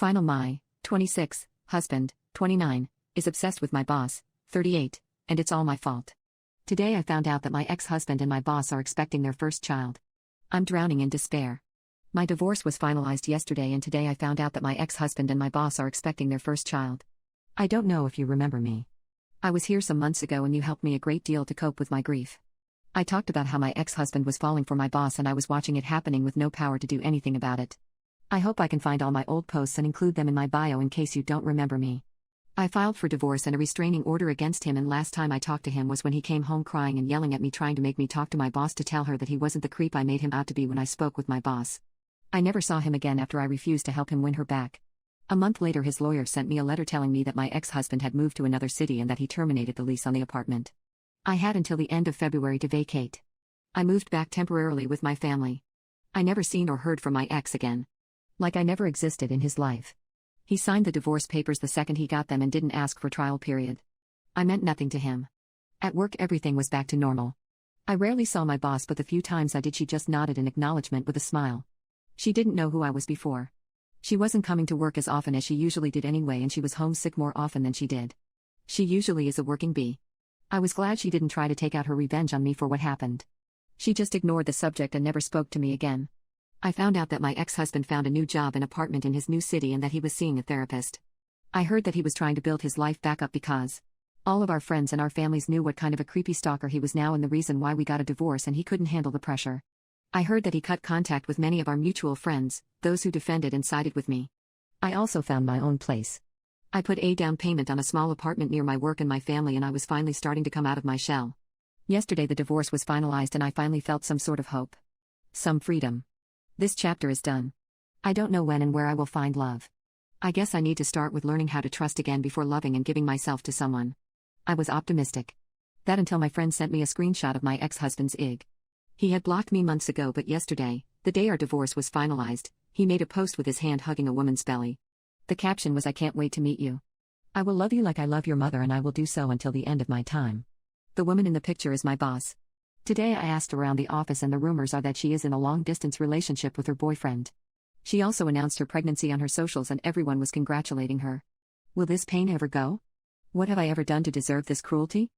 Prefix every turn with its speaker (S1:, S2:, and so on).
S1: Final my 26 husband, 29, is obsessed with my boss, 38, and it's all my fault. Today I found out that my ex-husband and my boss are expecting their first child. I'm drowning in despair. My divorce was finalized yesterday and today I found out that my ex-husband and my boss are expecting their first child. I don't know if you remember me. I was here some months ago and you helped me a great deal to cope with my grief. I talked about how my ex-husband was falling for my boss and I was watching it happening with no power to do anything about it. I hope I can find all my old posts and include them in my bio in case you don't remember me. I filed for divorce and a restraining order against him, and last time I talked to him was when he came home crying and yelling at me, trying to make me talk to my boss to tell her that he wasn't the creep I made him out to be when I spoke with my boss. I never saw him again after I refused to help him win her back. A month later his lawyer sent me a letter telling me that my ex-husband had moved to another city and that he terminated the lease on the apartment. I had until the end of February to vacate. I moved back temporarily with my family. I never seen or heard from my ex again. Like I never existed in his life. He signed the divorce papers the second he got them and didn't ask for trial period. I meant nothing to him. At work everything was back to normal. I rarely saw my boss, but the few times I did she just nodded in acknowledgement with a smile. She didn't know who I was before. She wasn't coming to work as often as she usually did anyway, and she was homesick more often than she did. She usually is a working bee. I was glad she didn't try to take out her revenge on me for what happened. She just ignored the subject and never spoke to me again. I found out that my ex-husband found a new job and apartment in his new city and that he was seeing a therapist. I heard that he was trying to build his life back up because all of our friends and our families knew what kind of a creepy stalker he was now and the reason why we got a divorce, and he couldn't handle the pressure. I heard that he cut contact with many of our mutual friends, those who defended and sided with me. I also found my own place. I put a down payment on a small apartment near my work and my family, and I was finally starting to come out of my shell. Yesterday the divorce was finalized and I finally felt some sort of hope. Some freedom. This chapter is done. I don't know when and where I will find love. I guess I need to start with learning how to trust again before loving and giving myself to someone. I was optimistic. That until my friend sent me a screenshot of my ex-husband's IG. He had blocked me months ago, but yesterday, the day our divorce was finalized, he made a post with his hand hugging a woman's belly. The caption was, "I can't wait to meet you. I will love you like I love your mother, and I will do so until the end of my time." The woman in the picture is my boss. Today I asked around the office and the rumors are that she is in a long-distance relationship with her boyfriend. She also announced her pregnancy on her socials and everyone was congratulating her. Will this pain ever go? What have I ever done to deserve this cruelty?